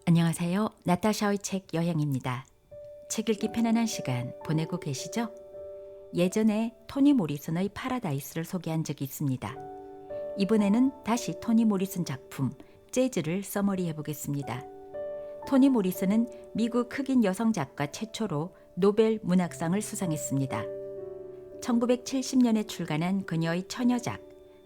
안녕하세요. 나타샤의 책 여행입니다. 책 읽기 편안한 시간 보내고 계시죠? 예전에 토니 모리슨의 파라다이스를 소개한 적이 있습니다. 이번에는 다시 토니 모리슨 작품 재즈를 써머리해 보겠습니다. 토니 모리슨은 미국 흑인 여성 작가 최초로 노벨 문학상을 수상했습니다. 1970년에 출간한 그녀의 처녀작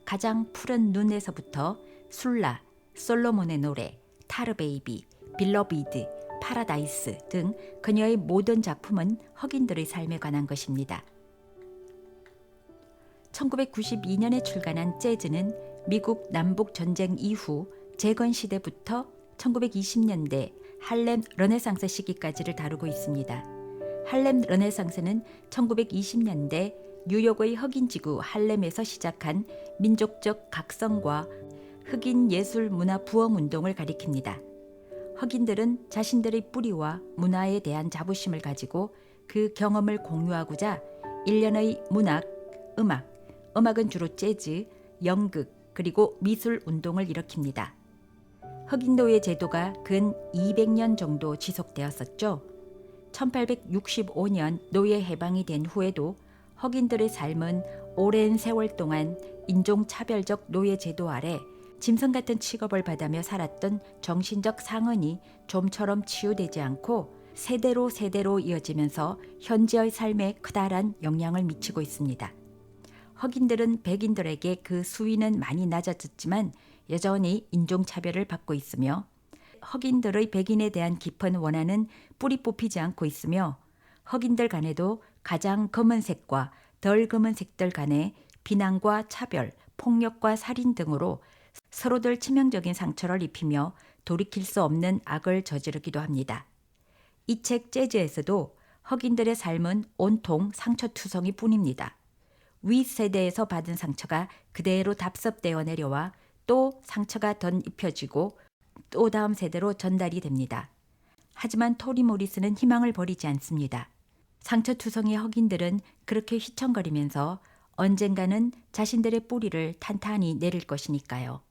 가장 푸른 눈에서부터 술라, 솔로몬의 노래, 타르베이비, 빌러비드, 파라다이스 등 그녀의 모든 작품은 흑인들의 삶에 관한 것입니다. 1992년에 출간한 재즈는 미국 남북전쟁 이후 재건 시대부터 1920년대 할렘 르네상스 시기까지를 다루고 있습니다. 할렘 르네상스는 1920년대 뉴욕의 흑인 지구 할렘에서 시작한 민족적 각성과 흑인 예술 문화 부흥 운동을 가리킵니다. 흑인들은 자신들의 뿌리와 문화에 대한 자부심을 가지고 그 경험을 공유하고자 일련의 문학, 음악은 주로 재즈, 연극, 그리고 미술 운동을 일으킵니다. 흑인 노예 제도가 근 200년 정도 지속되었었죠. 1865년 노예 해방이 된 후에도 흑인들의 삶은 오랜 세월 동안 인종차별적 노예 제도 아래 짐승 같은 취급을 받으며 살았던 정신적 상흔이 좀처럼 치유되지 않고 세대로 이어지면서 현재의 삶에 커다란 영향을 미치고 있습니다. 흑인들은 백인들에게 그 수위는 많이 낮아졌지만 여전히 인종차별을 받고 있으며 흑인들의 백인에 대한 깊은 원한은 뿌리 뽑히지 않고 있으며 흑인들 간에도 가장 검은색과 덜 검은색들 간의 비난과 차별, 폭력과 살인 등으로 서로들 치명적인 상처를 입히며 돌이킬 수 없는 악을 저지르기도 합니다. 이 책 재즈에서도 흑인들의 삶은 온통 상처투성이 뿐입니다. 윗세대에서 받은 상처가 그대로 답습되어 내려와 또 상처가 덧입혀지고 또 다음 세대로 전달이 됩니다. 하지만 토니 모리슨은 희망을 버리지 않습니다. 상처투성이 흑인들은 그렇게 휘청거리면서 언젠가는 자신들의 뿌리를 탄탄히 내릴 것이니까요.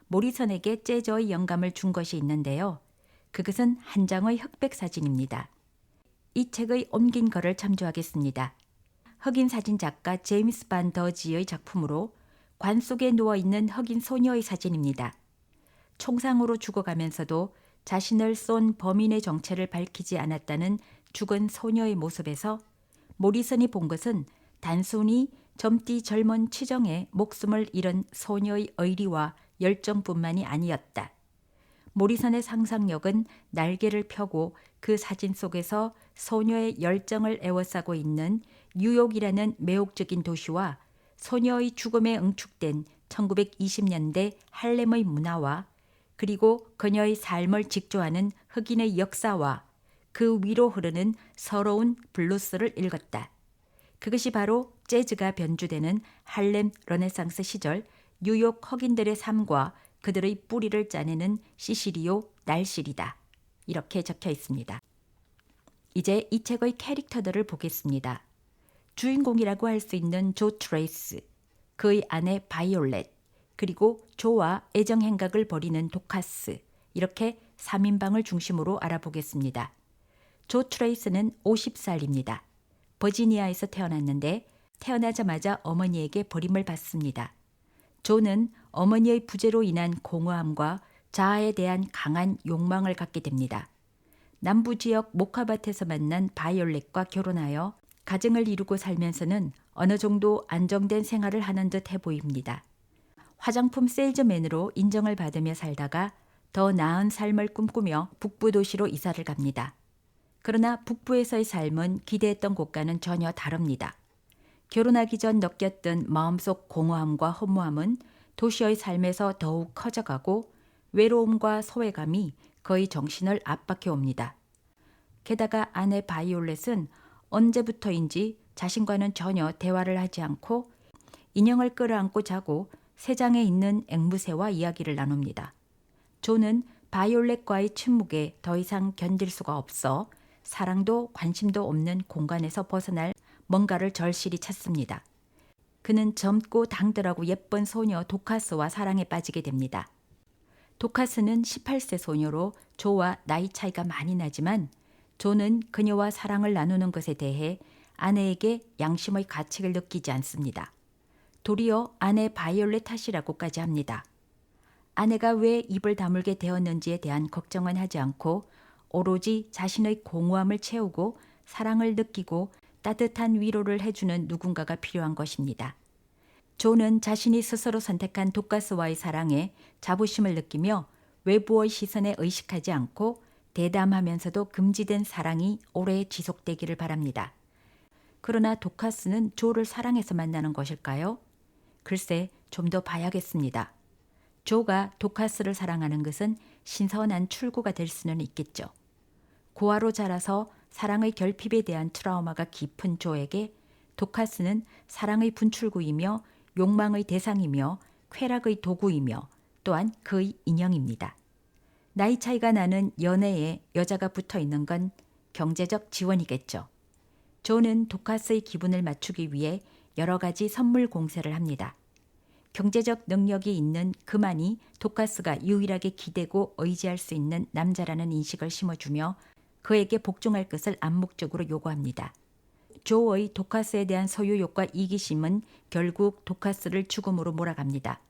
모리슨에게 재즈의 영감을 준 것이 있는데요. 그것은 한 장의 흑백 사진입니다. 이 책의 옮긴 글을 참조하겠습니다. 흑인 사진 작가 제임스 반 더지의 작품으로 관 속에 누워있는 흑인 소녀의 사진입니다. 총상으로 죽어가면서도 자신을 쏜 범인의 정체를 밝히지 않았다는 죽은 소녀의 모습에서 모리슨이 본 것은 단순히 젊디 젊은 치정에 목숨을 잃은 소녀의 의리와 열정뿐만이 아니었다. 모리슨의 상상력은 날개를 펴고 그 사진 속에서 소녀의 열정을 에워싸고 있는 뉴욕이라는 매혹적인 도시와 소녀의 죽음에 응축된 1920년대 할렘의 문화와 그리고 그녀의 삶을 직조하는 흑인의 역사와 그 위로 흐르는 서러운 블루스를 읽었다. 그것이 바로 재즈가 변주되는 할렘 르네상스 시절 뉴욕 흑인들의 삶과 그들의 뿌리를 짜내는 시시리오 날실이다. 이렇게 적혀 있습니다. 이제 이 책의 캐릭터들을 보겠습니다. 주인공이라고 할 수 있는 조 트레이스, 그의 아내 바이올렛, 그리고 조와 애정 행각을 벌이는 도카스, 이렇게 3인방을 중심으로 알아보겠습니다. 조 트레이스는 50살입니다. 버지니아에서 태어났는데 태어나자마자 어머니에게 버림을 받습니다. 조는 어머니의 부재로 인한 공허함과 자아에 대한 강한 욕망을 갖게 됩니다. 남부 지역 모카밭에서 만난 바이올렛과 결혼하여 가정을 이루고 살면서는 어느 정도 안정된 생활을 하는 듯 해 보입니다. 화장품 세일즈맨으로 인정을 받으며 살다가 더 나은 삶을 꿈꾸며 북부 도시로 이사를 갑니다. 그러나 북부에서의 삶은 기대했던 곳과는 전혀 다릅니다. 결혼하기 전 느꼈던 마음속 공허함과 허무함은 도시의 삶에서 더욱 커져가고 외로움과 소외감이 그의 정신을 압박해 옵니다. 게다가 아내 바이올렛은 언제부터인지 자신과는 전혀 대화를 하지 않고 인형을 끌어안고 자고 새장에 있는 앵무새와 이야기를 나눕니다. 조는 바이올렛과의 침묵에 더 이상 견딜 수가 없어 사랑도 관심도 없는 공간에서 벗어날 뭔가를 절실히 찾습니다. 그는 젊고 당돌하고 예쁜 소녀 도카스와 사랑에 빠지게 됩니다. 도카스는 18세 소녀로 조와 나이 차이가 많이 나지만 조는 그녀와 사랑을 나누는 것에 대해 아내에게 양심의 가책을 느끼지 않습니다. 도리어 아내 바이올렛 탓이라고까지 합니다. 아내가 왜 입을 다물게 되었는지에 대한 걱정은 하지 않고 오로지 자신의 공허함을 채우고 사랑을 느끼고 따뜻한 위로를 해주는 누군가가 필요한 것입니다. 조는 자신이 스스로 선택한 도카스와의 사랑에 자부심을 느끼며 외부의 시선에 의식하지 않고 대담하면서도 금지된 사랑이 오래 지속되기를 바랍니다. 그러나 도카스는 조를 사랑해서 만나는 것일까요? 글쎄, 좀 더 봐야겠습니다. 조가 도카스를 사랑하는 것은 신선한 출구가 될 수는 있겠죠. 고아로 자라서 사랑의 결핍에 대한 트라우마가 깊은 조에게 도카스는 사랑의 분출구이며 욕망의 대상이며 쾌락의 도구이며 또한 그의 인형입니다. 나이 차이가 나는 연애에 여자가 붙어 있는 건 경제적 지원이겠죠. 조는 도카스의 기분을 맞추기 위해 여러 가지 선물 공세를 합니다. 경제적 능력이 있는 그만이 도카스가 유일하게 기대고 의지할 수 있는 남자라는 인식을 심어주며 그에게 복종할 것을 암묵적으로 요구합니다. 조의 도카스에 대한 소유욕과 이기심은 결국 도카스를 죽음으로 몰아갑니다.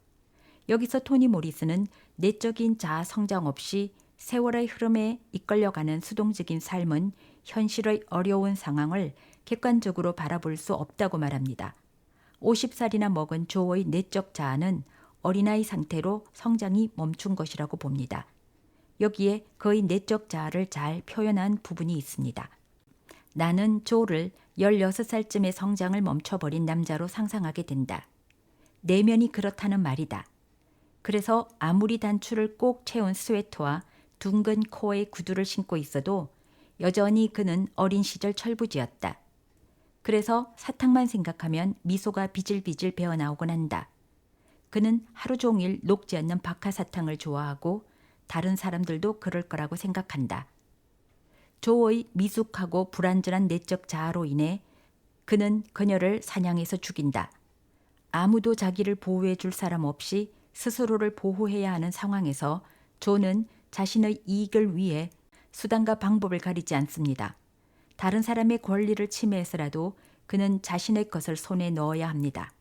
여기서 토니 모리스는 내적인 자아 성장 없이 세월의 흐름에 이끌려가는 수동적인 삶은 현실의 어려운 상황을 객관적으로 바라볼 수 없다고 말합니다. 50살이나 먹은 조의 내적 자아는 어린아이 상태로 성장이 멈춘 것이라고 봅니다. 여기에 그의 내적 자아를 잘 표현한 부분이 있습니다. 나는 조를 16살쯤에 성장을 멈춰버린 남자로 상상하게 된다. 내면이 그렇다는 말이다. 그래서 아무리 단추를 꼭 채운 스웨터와 둥근 코의 구두를 신고 있어도 여전히 그는 어린 시절 철부지였다. 그래서 사탕만 생각하면 미소가 비질비질 배어나오곤 한다. 그는 하루 종일 녹지 않는 박하사탕을 좋아하고 다른 사람들도 그럴 거라고 생각한다. 조의 미숙하고 불완전한 내적 자아로 인해 그는 그녀를 사냥해서 죽인다. 아무도 자기를 보호해 줄 사람 없이 스스로를 보호해야 하는 상황에서 조는 자신의 이익을 위해 수단과 방법을 가리지 않습니다. 다른 사람의 권리를 침해해서라도 그는 자신의 것을 손에 넣어야 합니다.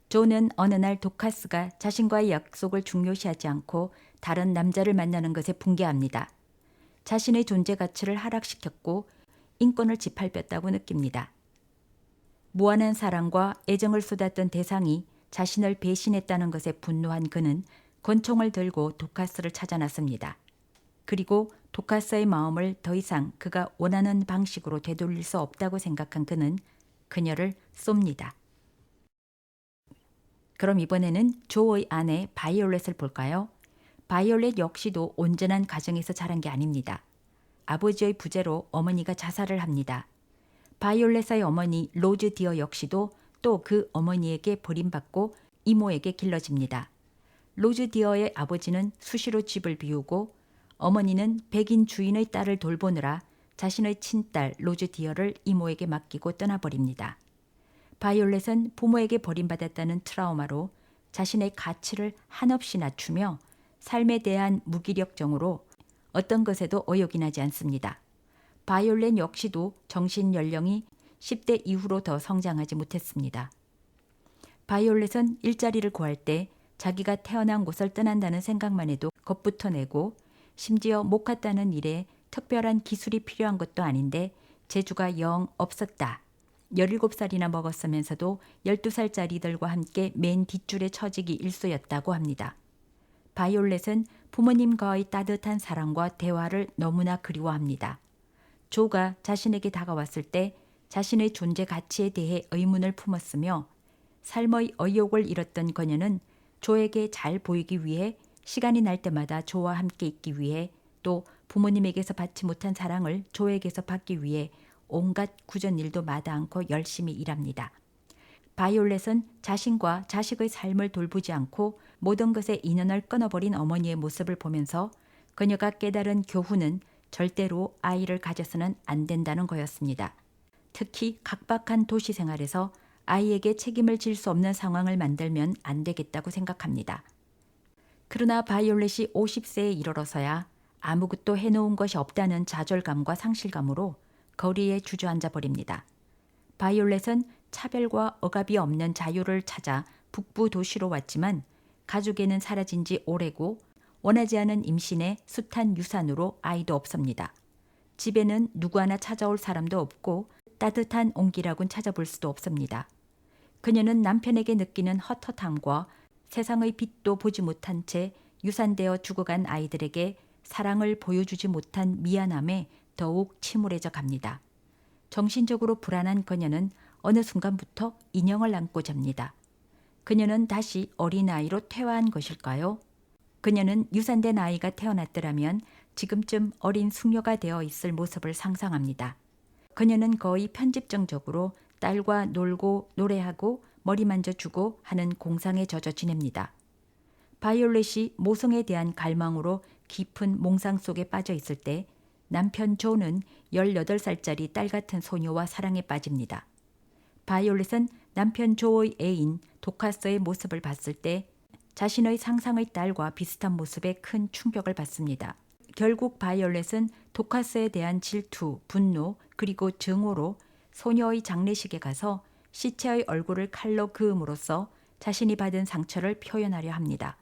조는 어느 날 도카스가 자신과의 약속을 중요시하지 않고 다른 남자를 만나는 것에 분개합니다. 자신의 존재 가치를 하락시켰고 인권을 짓밟혔다고 느낍니다. 무한한 사랑과 애정을 쏟았던 대상이 자신을 배신했다는 것에 분노한 그는 권총을 들고 도카스를 찾아 나섭니다. 그리고 도카스의 마음을 더 이상 그가 원하는 방식으로 되돌릴 수 없다고 생각한 그는 그녀를 쏩니다. 그럼 이번에는 조의 아내 바이올렛을 볼까요? 바이올렛 역시도 온전한 가정에서 자란 게 아닙니다. 아버지의 부재로 어머니가 자살을 합니다. 바이올렛의 어머니 로즈 디어 역시도 또 그 어머니에게 버림받고 이모에게 길러집니다. 로즈 디어의 아버지는 수시로 집을 비우고 어머니는 백인 주인의 딸을 돌보느라 자신의 친딸 로즈 디어를 이모에게 맡기고 떠나버립니다. 바이올렛은 부모에게 버림받았다는 트라우마로 자신의 가치를 한없이 낮추며 삶에 대한 무기력정으로 어떤 것에도 어욕이 나지 않습니다. 바이올렛 역시도 정신 연령이 10대 이후로 더 성장하지 못했습니다. 바이올렛은 일자리를 구할 때 자기가 태어난 곳을 떠난다는 생각만 해도 겁부터 내고 심지어 못 갔다는 일에 특별한 기술이 필요한 것도 아닌데 재주가 영 없었다. 17살이나 먹었으면서도 12살짜리들과 함께 맨 뒷줄에 처지기 일쑤였다고 합니다. 바이올렛은 부모님과의 따뜻한 사랑과 대화를 너무나 그리워합니다. 조가 자신에게 다가왔을 때 자신의 존재 가치에 대해 의문을 품었으며 삶의 의욕을 잃었던 그녀는 조에게 잘 보이기 위해 시간이 날 때마다 조와 함께 있기 위해 또 부모님에게서 받지 못한 사랑을 조에게서 받기 위해 온갖 굳은 일도 마다 않고 열심히 일합니다. 바이올렛은 자신과 자식의 삶을 돌보지 않고 모든 것에 인연을 끊어버린 어머니의 모습을 보면서 그녀가 깨달은 교훈은 절대로 아이를 가져서는 안 된다는 거였습니다. 특히 각박한 도시 생활에서 아이에게 책임을 질 수 없는 상황을 만들면 안 되겠다고 생각합니다. 그러나 바이올렛이 50세에 이르러서야 아무것도 해놓은 것이 없다는 좌절감과 상실감으로 거리에 주저앉아 버립니다. 바이올렛은 차별과 억압이 없는 자유를 찾아 북부 도시로 왔지만 가족에는 사라진 지 오래고 원하지 않은 임신에 숱한 유산으로 아이도 없습니다. 집에는 누구 하나 찾아올 사람도 없고 따뜻한 온기라곤 찾아볼 수도 없습니다. 그녀는 남편에게 느끼는 헛헛함과 세상의 빛도 보지 못한 채 유산되어 죽어간 아이들에게 사랑을 보여주지 못한 미안함에 더욱 침울해져 갑니다. 정신적으로 불안한 그녀는 어느 순간부터 인형을 안고 잡니다. 그녀는 다시 어린아이로 퇴화한 것일까요? 그녀는 유산된 아이가 태어났더라면 지금쯤 어린 숙녀가 되어 있을 모습을 상상합니다. 그녀는 거의 편집정적으로 딸과 놀고 노래하고 머리 만져주고 하는 공상에 젖어 지냅니다. 바이올렛이 모성에 대한 갈망으로 깊은 몽상 속에 빠져 있을 때 남편 조는 18살짜리 딸 같은 소녀와 사랑에 빠집니다. 바이올렛은 남편 조의 애인 도카스의 모습을 봤을 때 자신의 상상의 딸과 비슷한 모습에 큰 충격을 받습니다. 결국 바이올렛은 도카스에 대한 질투, 분노, 그리고 증오로 소녀의 장례식에 가서 시체의 얼굴을 칼로 그음으로써 자신이 받은 상처를 표현하려 합니다.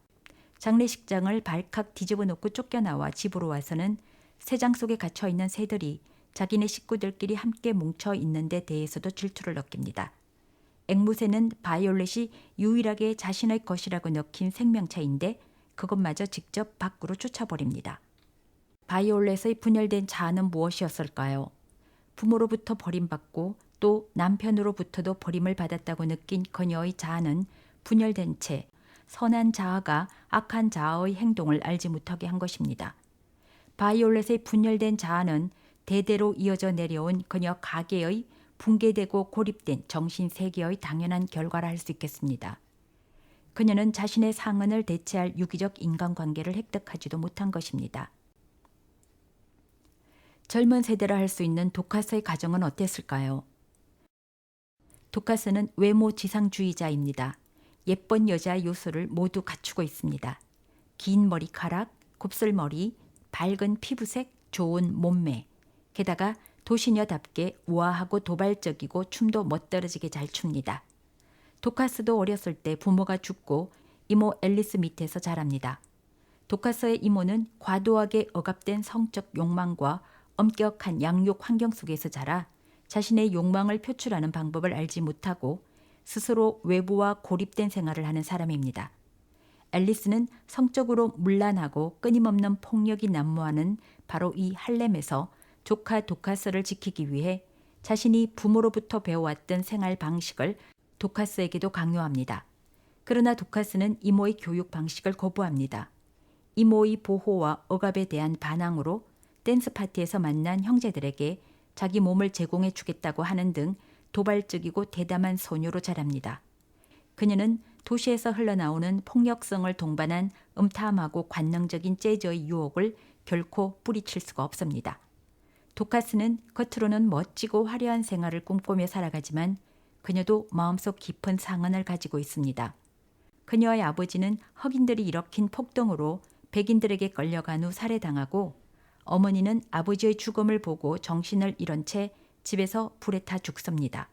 장례식장을 발칵 뒤집어 놓고 쫓겨나와 집으로 와서는 새장 속에 갇혀있는 새들이 자기네 식구들끼리 함께 뭉쳐 있는 데 대해서도 질투를 느낍니다. 앵무새는 바이올렛이 유일하게 자신의 것이라고 느낀 생명체인데 그것마저 직접 밖으로 쫓아버립니다. 바이올렛의 분열된 자아는 무엇이었을까요? 부모로부터 버림받고 또 남편으로부터도 버림을 받았다고 느낀 그녀의 자아는 분열된 채 선한 자아가 악한 자아의 행동을 알지 못하게 한 것입니다. 바이올렛의 분열된 자아는 대대로 이어져 내려온 그녀 가계의 붕괴되고 고립된 정신세계의 당연한 결과라 할 수 있겠습니다. 그녀는 자신의 상흔을 대체할 유기적 인간관계를 획득하지도 못한 것입니다. 젊은 세대라 할 수 있는 도카스의 가정은 어땠을까요? 도카스는 외모 지상주의자입니다. 예쁜 여자 요소를 모두 갖추고 있습니다. 긴 머리카락, 곱슬머리, 밝은 피부색, 좋은 몸매, 게다가 도시녀답게 우아하고 도발적이고 춤도 멋들어지게 잘 춥니다. 도카스도 어렸을 때 부모가 죽고 이모 앨리스 밑에서 자랍니다. 도카스의 이모는 과도하게 억압된 성적 욕망과 엄격한 양육 환경 속에서 자라 자신의 욕망을 표출하는 방법을 알지 못하고 스스로 외부와 고립된 생활을 하는 사람입니다. 앨리스는 성적으로 문란하고 끊임없는 폭력이 난무하는 바로 이 할렘에서 조카 도카스를 지키기 위해 자신이 부모로부터 배워왔던 생활 방식을 도카스에게도 강요합니다. 그러나 도카스는 이모의 교육 방식을 거부합니다. 이모의 보호와 억압에 대한 반항으로 댄스 파티에서 만난 형제들에게 자기 몸을 제공해 주겠다고 하는 등 도발적이고 대담한 소녀로 자랍니다. 그녀는 도시에서 흘러나오는 폭력성을 동반한 음탐하고 관능적인 재즈의 유혹을 결코 뿌리칠 수가 없습니다. 도카스는 겉으로는 멋지고 화려한 생활을 꿈꾸며 살아가지만 그녀도 마음속 깊은 상흔을 가지고 있습니다. 그녀의 아버지는 흑인들이 일으킨 폭동으로 백인들에게 끌려간 후 살해당하고 어머니는 아버지의 죽음을 보고 정신을 잃은 채 집에서 불에 타 죽습니다.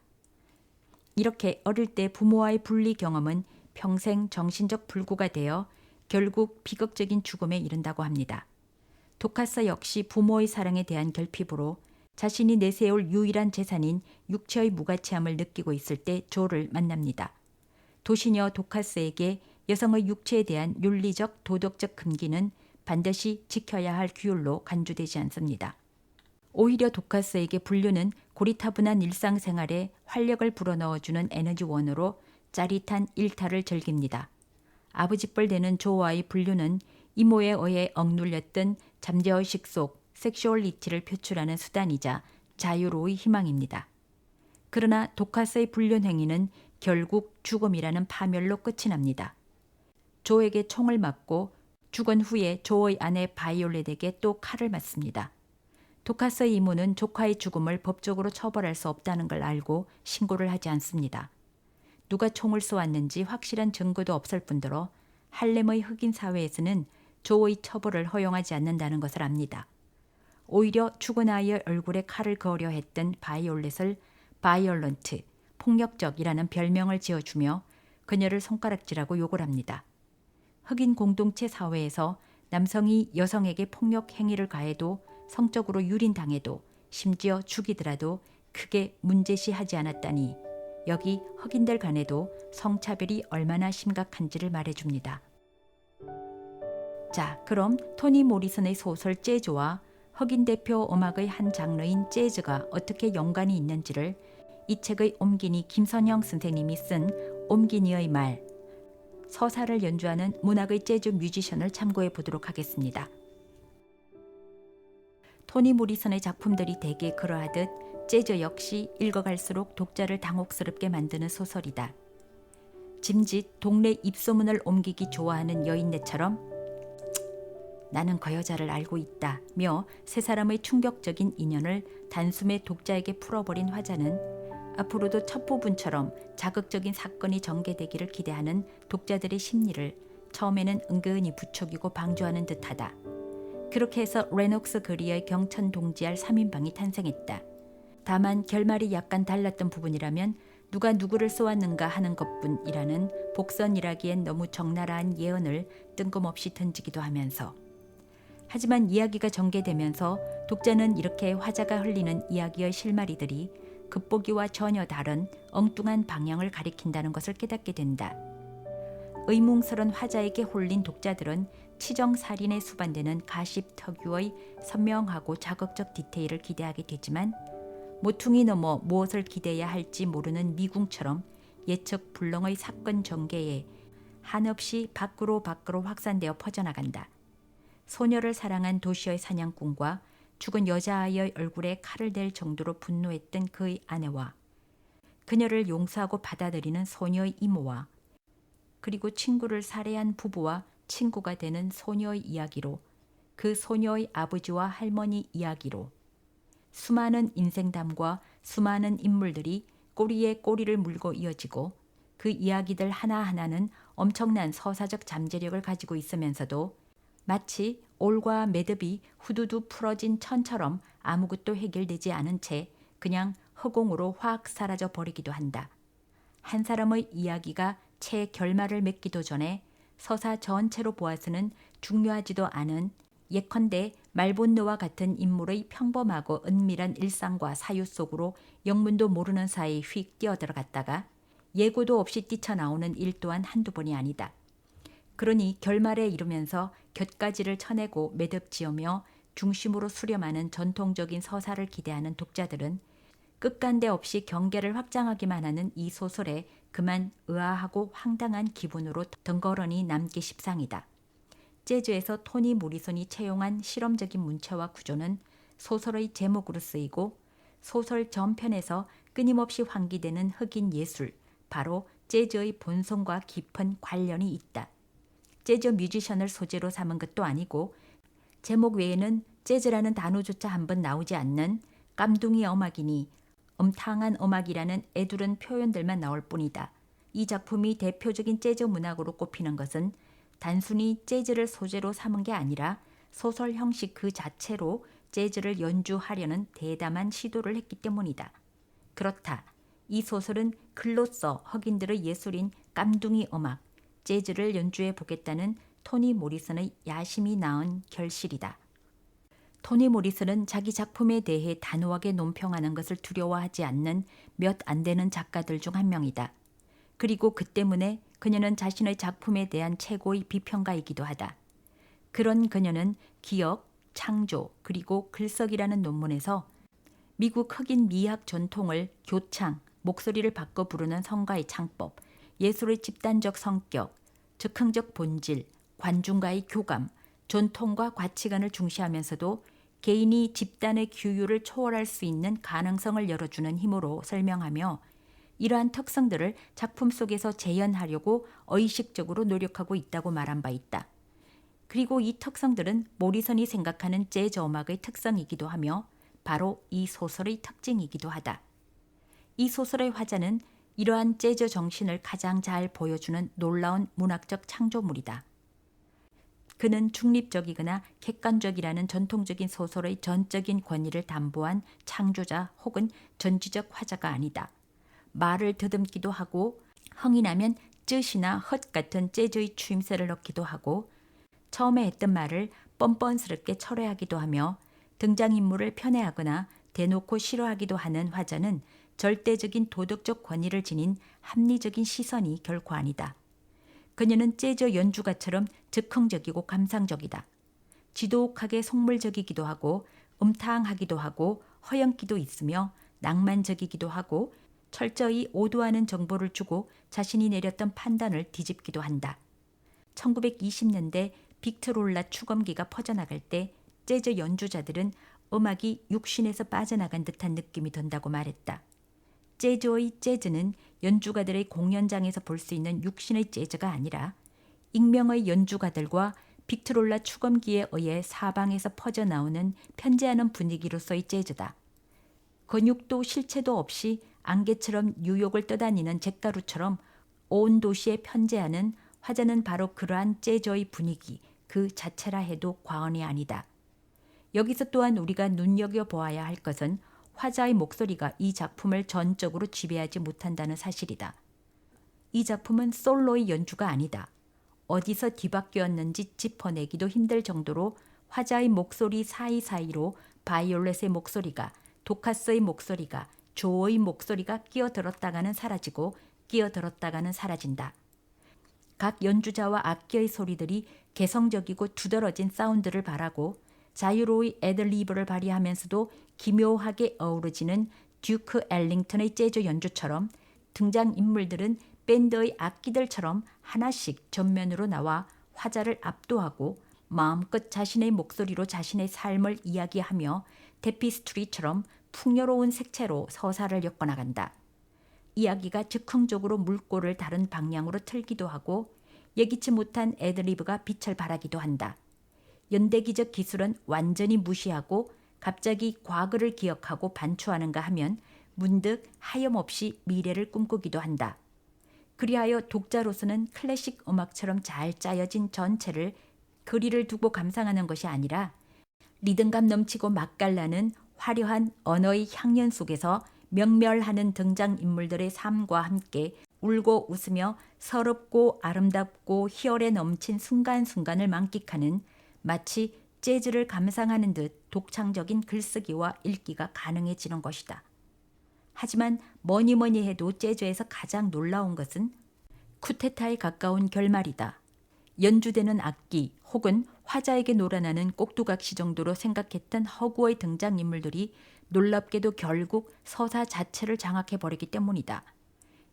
이렇게 어릴 때 부모와의 분리 경험은 평생 정신적 불구가 되어 결국 비극적인 죽음에 이른다고 합니다. 도카스 역시 부모의 사랑에 대한 결핍으로 자신이 내세울 유일한 재산인 육체의 무가치함을 느끼고 있을 때 조를 만납니다. 도시녀 도카스에게 여성의 육체에 대한 윤리적 도덕적 금기는 반드시 지켜야 할 규율로 간주되지 않습니다. 오히려 도카스에게 분류는 고리타분한 일상생활에 활력을 불어넣어주는 에너지원으로 짜릿한 일탈을 즐깁니다. 아버지뻘 되는 조와의 분류는 이모에 의해 억눌렸던 잠재의식 속 섹슈얼리티를 표출하는 수단이자 자유로의 희망입니다. 그러나 도카스의 불륜 행위는 결국 죽음이라는 파멸로 끝이 납니다. 조에게 총을 맞고 죽은 후에 조의 아내 바이올렛에게 또 칼을 맞습니다. 도카스의 이모는 조카의 죽음을 법적으로 처벌할 수 없다는 걸 알고 신고를 하지 않습니다. 누가 총을 쏘았는지 확실한 증거도 없을 뿐더러 할렘의 흑인 사회에서는 조의 처벌을 허용하지 않는다는 것을 압니다. 오히려 죽은 아이의 얼굴에 칼을 그으려 했던 바이올렛을 바이올런트, 폭력적이라는 별명을 지어주며 그녀를 손가락질하고 욕을 합니다. 흑인 공동체 사회에서 남성이 여성에게 폭력 행위를 가해도 성적으로 유린당해도 심지어 죽이더라도 크게 문제시하지 않았다니 여기 흑인들 간에도 성차별이 얼마나 심각한지를 말해줍니다. 자, 그럼 토니 모리슨의 소설 재즈와 흑인 대표 음악의 한 장르인 재즈가 어떻게 연관이 있는지를 이 책의 옴기니 김선영 선생님이 쓴 옴기니의 말, 서사를 연주하는 문학의 재즈 뮤지션을 참고해 보도록 하겠습니다. 토니 모리슨의 작품들이 대개 그러하듯 재즈 역시 읽어갈수록 독자를 당혹스럽게 만드는 소설이다. 짐짓 동네 입소문을 옮기기 좋아하는 여인네처럼 나는 그 여자를 알고 있다며 세 사람의 충격적인 인연을 단숨에 독자에게 풀어버린 화자는 앞으로도 첫 부분처럼 자극적인 사건이 전개되기를 기대하는 독자들의 심리를 처음에는 은근히 부추기고 방조하는 듯하다. 그렇게 해서 레녹스 그리의 경천 동지알 3인방이 탄생했다. 다만 결말이 약간 달랐던 부분이라면 누가 누구를 쏘았는가 하는 것뿐이라는 복선이라기엔 너무 적나라한 예언을 뜬금없이 던지기도 하면서 하지만 이야기가 전개되면서 독자는 이렇게 화자가 흘리는 이야기의 실마리들이 겉보기와 전혀 다른 엉뚱한 방향을 가리킨다는 것을 깨닫게 된다. 의문스런 화자에게 홀린 독자들은 치정살인에 수반되는 가십 특유의 선명하고 자극적 디테일을 기대하게 되지만 모퉁이 넘어 무엇을 기대해야 할지 모르는 미궁처럼 예측 불능의 사건 전개에 한없이 밖으로 확산되어 퍼져나간다. 소녀를 사랑한 도시의 사냥꾼과 죽은 여자아이의 얼굴에 칼을 댈 정도로 분노했던 그의 아내와 그녀를 용서하고 받아들이는 소녀의 이모와 그리고 친구를 살해한 부부와 친구가 되는 소녀의 이야기로 그 소녀의 아버지와 할머니 이야기로 수많은 인생담과 수많은 인물들이 꼬리에 꼬리를 물고 이어지고 그 이야기들 하나하나는 엄청난 서사적 잠재력을 가지고 있으면서도 마치 올과 매듭이 후두두 풀어진 천처럼 아무것도 해결되지 않은 채 그냥 허공으로 확 사라져 버리기도 한다. 한 사람의 이야기가 채 결말을 맺기도 전에 서사 전체로 보아서는 중요하지도 않은 예컨대 말본느와 같은 인물의 평범하고 은밀한 일상과 사유 속으로 영문도 모르는 사이 휙 뛰어들어갔다가 예고도 없이 뛰쳐나오는 일 또한 한두 번이 아니다. 그러니 결말에 이르면서 곁가지를 쳐내고 매듭 지으며 중심으로 수렴하는 전통적인 서사를 기대하는 독자들은 끝간데 없이 경계를 확장하기만 하는 이 소설에 그만 의아하고 황당한 기분으로 덩그러니 남기 십상이다. 재즈에서 토니 모리슨이 채용한 실험적인 문체와 구조는 소설의 제목으로 쓰이고 소설 전편에서 끊임없이 환기되는 흑인 예술, 바로 재즈의 본성과 깊은 관련이 있다. 재즈 뮤지션을 소재로 삼은 것도 아니고 제목 외에는 재즈라는 단어조차 한번 나오지 않는 깜둥이 음악이니 음탕한 음악이라는 애두른 표현들만 나올 뿐이다. 이 작품이 대표적인 재즈 문학으로 꼽히는 것은 단순히 재즈를 소재로 삼은 게 아니라 소설 형식 그 자체로 재즈를 연주하려는 대담한 시도를 했기 때문이다. 그렇다. 이 소설은 글로써 흑인들의 예술인 깜둥이 음악, 재즈를 연주해 보겠다는 토니 모리슨의 야심이 낳은 결실이다. 토니 모리슨은 자기 작품에 대해 단호하게 논평하는 것을 두려워하지 않는 몇 안 되는 작가들 중 한 명이다. 그리고 그 때문에 그녀는 자신의 작품에 대한 최고의 비평가이기도 하다. 그런 그녀는 기억, 창조, 그리고 글쓰기라는 논문에서 미국 흑인 미학 전통을 교창, 목소리를 바꿔 부르는 성가의 창법, 예술의 집단적 성격, 즉흥적 본질, 관중과의 교감, 전통과 가치관을 중시하면서도 개인이 집단의 규율을 초월할 수 있는 가능성을 열어주는 힘으로 설명하며 이러한 특성들을 작품 속에서 재현하려고 의식적으로 노력하고 있다고 말한 바 있다. 그리고 이 특성들은 모리슨이 생각하는 재즈 음악의 특성이기도 하며 바로 이 소설의 특징이기도 하다. 이 소설의 화자는 이러한 재즈 정신을 가장 잘 보여주는 놀라운 문학적 창조물이다. 그는 중립적이거나 객관적이라는 전통적인 소설의 전적인 권위를 담보한 창조자 혹은 전지적 화자가 아니다. 말을 더듬기도 하고 흥이 나면 쯔시나 헛 같은 재즈의 추임새를 넣기도 하고 처음에 했던 말을 뻔뻔스럽게 철회하기도 하며 등장인물을 편애하거나 대놓고 싫어하기도 하는 화자는 절대적인 도덕적 권위를 지닌 합리적인 시선이 결코 아니다. 그녀는 재즈 연주가처럼 즉흥적이고 감상적이다. 지독하게 속물적이기도 하고 음탕하기도 하고 허영기도 있으며 낭만적이기도 하고 철저히 오도하는 정보를 주고 자신이 내렸던 판단을 뒤집기도 한다. 1920년대 빅트롤라 추검기가 퍼져나갈 때 재즈 연주자들은 음악이 육신에서 빠져나간 듯한 느낌이 든다고 말했다. 재즈의 재즈는 연주가들의 공연장에서 볼 수 있는 육신의 재즈가 아니라 익명의 연주가들과 빅트롤라 추검기에 의해 사방에서 퍼져나오는 편재하는 분위기로서의 재즈다. 근육도 실체도 없이 안개처럼 뉴욕을 떠다니는 잿가루처럼 온 도시에 편재하는 화자는 바로 그러한 재즈의 분위기 그 자체라 해도 과언이 아니다. 여기서 또한 우리가 눈여겨보아야 할 것은 화자의 목소리가 이 작품을 전적으로 지배하지 못한다는 사실이다. 이 작품은 솔로의 연주가 아니다. 어디서 뒤바뀌었는지 짚어내기도 힘들 정도로 화자의 목소리 사이사이로 바이올렛의 목소리가, 도카스의 목소리가, 조의 목소리가 끼어들었다가는 사라지고 끼어들었다가는 사라진다. 각 연주자와 악기의 소리들이 개성적이고 두드러진 사운드를 발하고 자유로이 애들리브를 발휘하면서도 기묘하게 어우러지는 듀크 엘링턴의 재즈 연주처럼 등장인물들은 밴드의 악기들처럼 하나씩 전면으로 나와 화자를 압도하고 마음껏 자신의 목소리로 자신의 삶을 이야기하며 테피스트리처럼 풍요로운 색채로 서사를 엮어나간다. 이야기가 즉흥적으로 물꼬를 다른 방향으로 틀기도 하고 예기치 못한 애드리브가 빛을 발하기도 한다. 연대기적 기술은 완전히 무시하고 갑자기 과거를 기억하고 반추하는가 하면 문득 하염없이 미래를 꿈꾸기도 한다. 그리하여 독자로서는 클래식 음악처럼 잘 짜여진 전체를 거리를 두고 감상하는 것이 아니라 리듬감 넘치고 맛깔나는 화려한 언어의 향연 속에서 명멸하는 등장인물들의 삶과 함께 울고 웃으며 서럽고 아름답고 희열에 넘친 순간순간을 만끽하는 마치 재즈를 감상하는 듯 독창적인 글쓰기와 읽기가 가능해지는 것이다. 하지만 뭐니 해도 재즈에서 가장 놀라운 것은 쿠데타에 가까운 결말이다. 연주되는 악기 혹은 화자에게 놀아나는 꼭두각시 정도로 생각했던 허구의 등장인물들이 놀랍게도 결국 서사 자체를 장악해버리기 때문이다.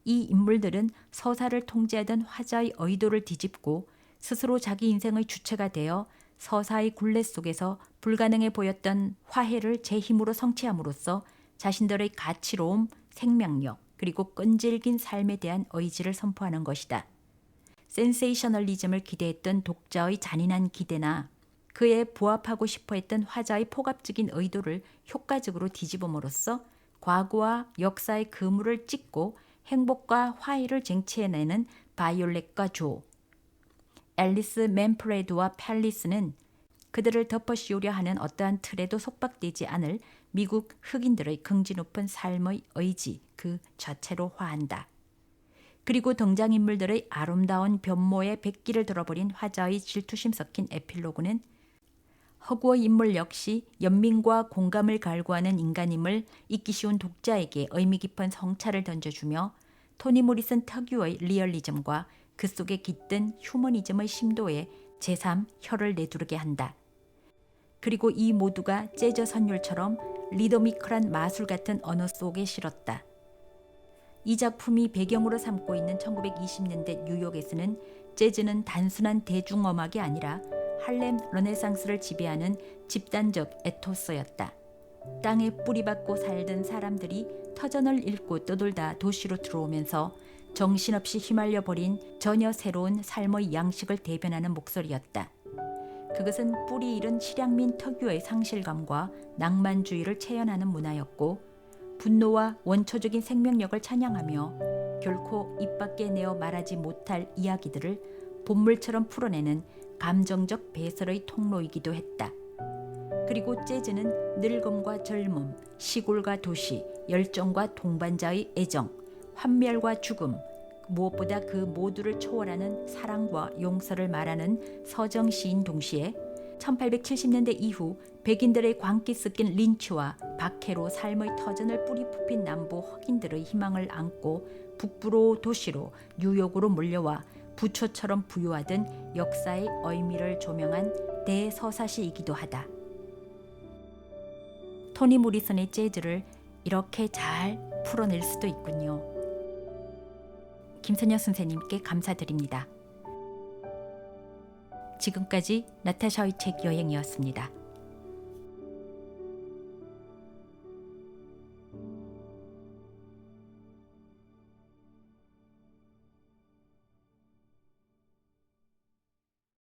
이 인물들은 서사를 통제하던 화자의 의도를 뒤집고 스스로 자기 인생의 주체가 되어 서사의 굴레 속에서 불가능해 보였던 화해를 제 힘으로 성취함으로써 자신들의 가치로움, 생명력, 그리고 끈질긴 삶에 대한 의지를 선포하는 것이다. 센세이셔널리즘을 기대했던 독자의 잔인한 기대나 그에 부합하고 싶어 했던 화자의 포갑적인 의도를 효과적으로 뒤집음으로써 과거와 역사의 그물을 찢고 행복과 화해를 쟁취해내는 바이올렛과 조, 앨리스 맨프레드와 팰리스는 그들을 덮어씌우려 하는 어떠한 틀에도 속박되지 않을 미국 흑인들의 긍지 높은 삶의 의지 그 자체로 화한다. 그리고 등장인물들의 아름다운 변모의 백기를 들어버린 화자의 질투심 섞인 에필로그는 허구의 인물 역시 연민과 공감을 갈구하는 인간임을 잊기 쉬운 독자에게 의미 깊은 성찰을 던져주며 토니 모리슨 특유의 리얼리즘과 그 속에 깃든 휴머니즘의 심도에 제3 혀를 내두르게 한다. 그리고 이 모두가 재즈 선율처럼 리더미컬한 마술 같은 언어 속에 실었다. 이 작품이 배경으로 삼고 있는 1920년대 뉴욕에서는 재즈는 단순한 대중음악이 아니라 할렘 르네상스를 지배하는 집단적 에토스였다. 땅에 뿌리박고 살던 사람들이 터전을 잃고 떠돌다 도시로 들어오면서 정신없이 휘말려 버린 전혀 새로운 삶의 양식을 대변하는 목소리였다. 그것은 뿌리 잃은 실향민 특유의 상실감과 낭만주의를 체현하는 문화였고 분노와 원초적인 생명력을 찬양하며 결코 입 밖에 내어 말하지 못할 이야기들을 본물처럼 풀어내는 감정적 배설의 통로이기도 했다. 그리고 재즈는 늙음과 젊음, 시골과 도시, 열정과 동반자의 애정, 환멸과 죽음, 무엇보다 그 모두를 초월하는 사랑과 용서를 말하는 서정시인 동시에 1870년대 이후 백인들의 광기 섞인 린치와 박해로 삶의 터전을 뿌리 뽑힌 남부 흑인들의 희망을 안고 북부로 도시로 뉴욕으로 몰려와 부초처럼 부유하던 역사의 의미를 조명한 대서사시이기도 하다. 토니 모리슨의 재즈를 이렇게 잘 풀어낼 수도 있군요. 김선영 선생님께 감사드립니다. 지금까지 나타샤의 책 여행이었습니다.